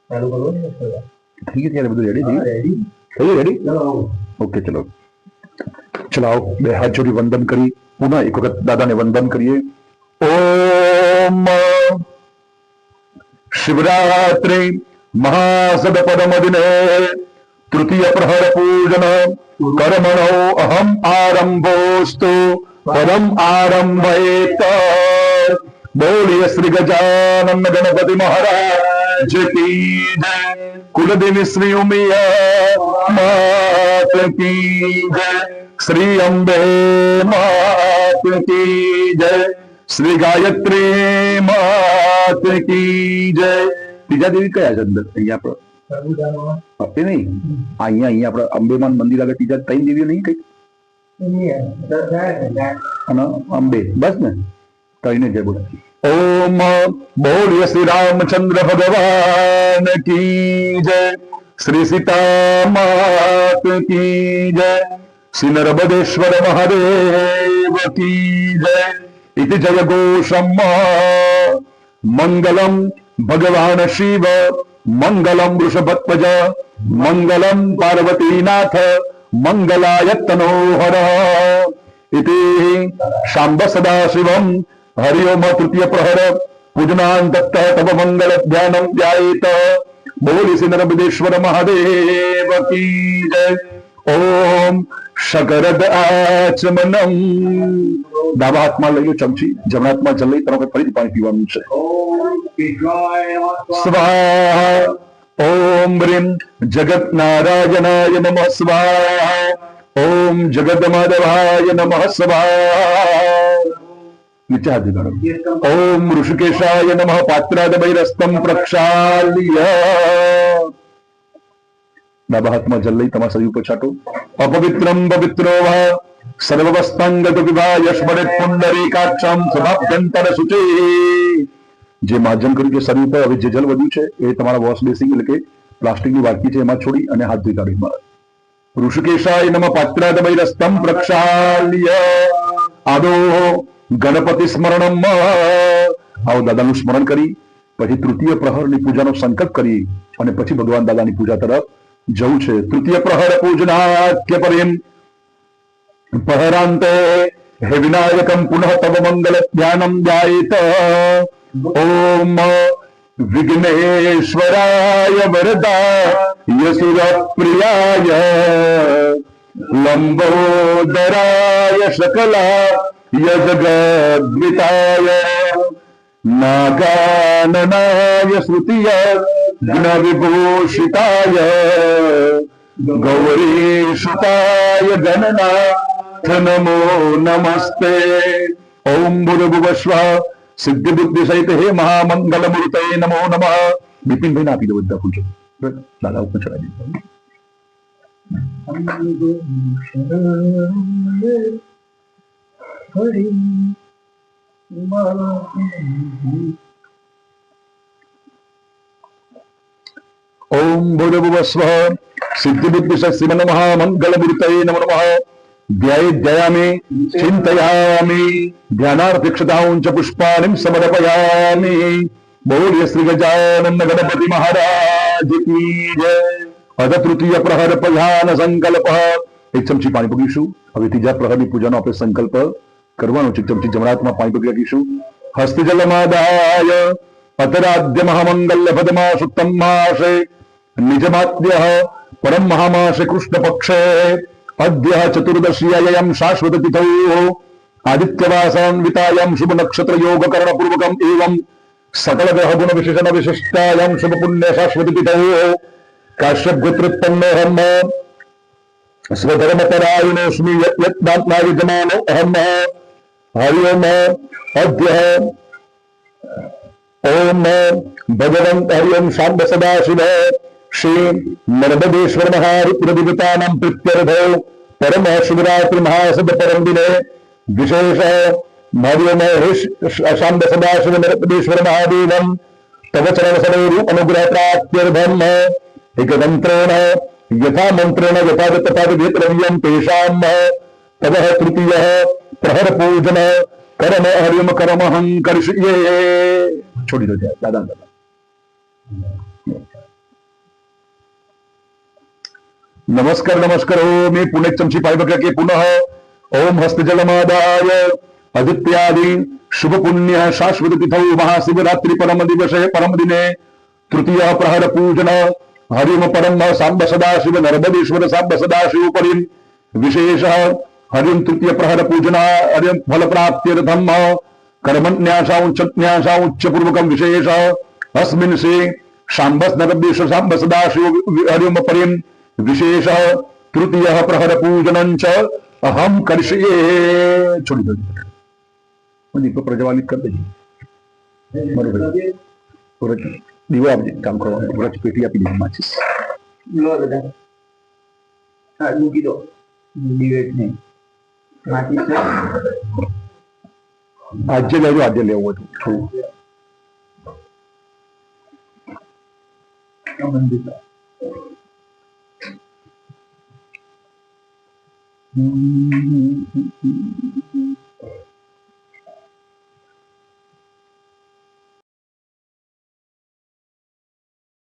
ठीक है ત્યારે બધું રેડી થઈ ગયું રેડી ઓકે ચલો ચલાઓ બે હાથ જોડી વંદન કરી પુનઃ એક વખત દાદાને વંદન કરીએ ઓમ शिवरात्रि महासदपदम दिने तृतीय प्रहर पूजन कर्मणो अहम आरंभोस्तु पदम आरंभेत बोलिए श्री गजानन गणपति महाराज की जय कुलदेवी श्री उमिया मात की जय श्री अंबे मात की जय श्री गायत्री मात की जय ત્રીજા દેવી કયા છે અંદર અહીંયા આપણે નહીં અહીંયા આપણે અંબેમાન મંદિર આગળ ત્રીજા 3 દેવીઓ નહીં કઈ અંબે બસ ને કઈને જય બોલે ओम बोलिए श्री रामचंद्र भगवान की जय श्री सीता मात की जय श्री नर्मदेश्वर महादेव की जय इति जय घोषम मंगलम भगवान शिव मंगलम वृषभध्वज मंगलम पार्वतीनाथ मंगलाय तनोहर इति शांब सदाशिवम हरिओम तृतीय प्रहर पूजनांत तब मंगल ध्यानम ध्यायेत बोली श्री नर्मदेश्वर महादेव की जय ओम शकरद आचमनम ડાબા હાથમાં લઈ લો ચમચી જમણા હાથમાં જલ લઈ તરફ ફરીથી પાણી પીવાનું છે સ્વાહા ઓમ રીમ જગત નારાયણાય નમઃ સ્વાહા ઓમ જગત માધવાય નમઃ સ્વાહા नीचे हाथ दिखाओ ओम ऋषिकेशाय नमः पात्रादभैरस्तं प्रक्षाल्य डाबा हाथમાં જલ લઈ તમારા શરીર ઉપર છાંટો अपवित्रं पवित्रो वा सर्ववस्तांगत विवाह स्मरेत पुंडरीकाक्षं समाभ्यंतर शुचि જે માજન કર્યું છે શરીર પર હવે જે જલ વધ્યું છે એ તમારા વોશ બેસિંગ એટલે કે પ્લાસ્ટિકની વાટકી છે એમાં છોડી અને હાથ ધોઈ કાઢી ઋષિકેશાય નમઃ પાત્રાદભૈરસ્तं પ્રક્ષાલ્ય આદો ગણપતિ સ્મરણમ આવો દાદાનું સ્મરણ કરી પછી તૃતીય પ્રહરની પૂજાનો સંકલ્પ કરી અને પછી ભગવાન દાદાની પૂજા તરફ જવું છે તૃતીય પ્રહર પૂજનાત્ય પરિમ પહરાંતે હે વિનાયકમ પુનઃ તવ મંગલ ધ્યાનમ ધ્યાયેત ઓમ વિઘ્નેશ્વરાય વરદાય સુરપ્રિયાય લંબોદરાય શકલા यजगद्विताय नागाननाय श्रुतिय गुणविभूषिताय गौरीसुताय गणनाथ नमो नमस्ते ओम भूर्भुवस्व सिद्धि बुद्धि सहित हे महामंगल मूर्ते नमो नमः बिपिन भाई ना आपी दो બધા પૂછો દાદા ઉપર ચડાવી દીધો ओम भूर्भुवस्व सिद्धि बुद्धि श्रीमन महामंगल मूर्तये नमो नमः ध्यायामि चिंतयामि ध्यानार्थिक्षतां च पुष्पाणिं समर्पयामि बोलिए श्री गजानन गणपति महाराज की जय अध तृतीय प्रहर प्रधान संकल्प एक चमची पाणी पीશું હવે ત્રીજા પ્રહરની પૂજાનો આપણે સંકલ્પ કરવાનો છે ચમચી જમણા હાથમાં પાણી પકડી રાખીશું હસ્ત જલમાદાય અતરાદ્ય મહામંગલ્ય પદમા સુત્તમ માસે નિજમાત્ય પરમ મહામાસે કૃષ્ણ પક્ષે અદ્ય ચતુર્દશીયમ શાશ્વત તિથૌ આદિત્યવાસાન્વિતાયમ શુભ નક્ષત્ર યોગ કરણ પૂર્વકમ એવં સકલ ગ્રહ ગુણ વિશેષણ વિશિષ્ટાયમ શુભ પુણ્ય શાશ્વત તિથૌ કાશ્યપ ગોત્રોત્પન્નોહમ स्वधर्मपरायणोऽस्मि यत्नात्माविद्यमानो अहम् हरि ओम अद्य ओम भगवन्त हरि ओम शाम्ब सदाशिव श्री नर्मदेश्वर महारुद्रदेवतानां प्रीत्यर्थो परम शिवरात्रि महासद परम दिने विशेष हरि ओम शाम्ब सदाशिव नर्मदेश्वर महादेवं तव चरण सरोरु अनुग्रह प्राप्त्यर्थम एक मंत्रेण यथा मंत्रेण यथा तथा द्रव्यम तेषाम तव तृतीय प्रहर पूजन कर्म हरिम कर्म हम करिष्ये छोड़ी दो दादा दादा नमस्कार नमस्कार मी पुणे चमची पाय बघा की पुनः ओम हस्तजलमादाय आदित्यादि शुभ पुण्य शाश्वत तिथौ महाशिवरात्रि परम दिवसे परम दिने तृतीय प्रहर पूजन हरिम परम सांब सदाशिव नर्मदेश्वर सांब सदाशिव परिम विशेष हरिम तृतीय प्रहर पूजन हरिम फल प्राप्त्यर्थम कर्मन्यासाउच्च पूर्वकम विशेष अस्मिन् से सांबस नर्मदेश्वर सांब सदाशिव हरिम परिम विशेष तृतीय प्रहर पूजन अहम करिष्ये छोटी छोटी दीप प्रज्वलित कर दीजिए बरोबर दिवा काम करवा पेटी आपी दीजिए माचिस लो दादा हाँ मूकी दो दिवेट नहीं माचिस આજે ले वो થોડું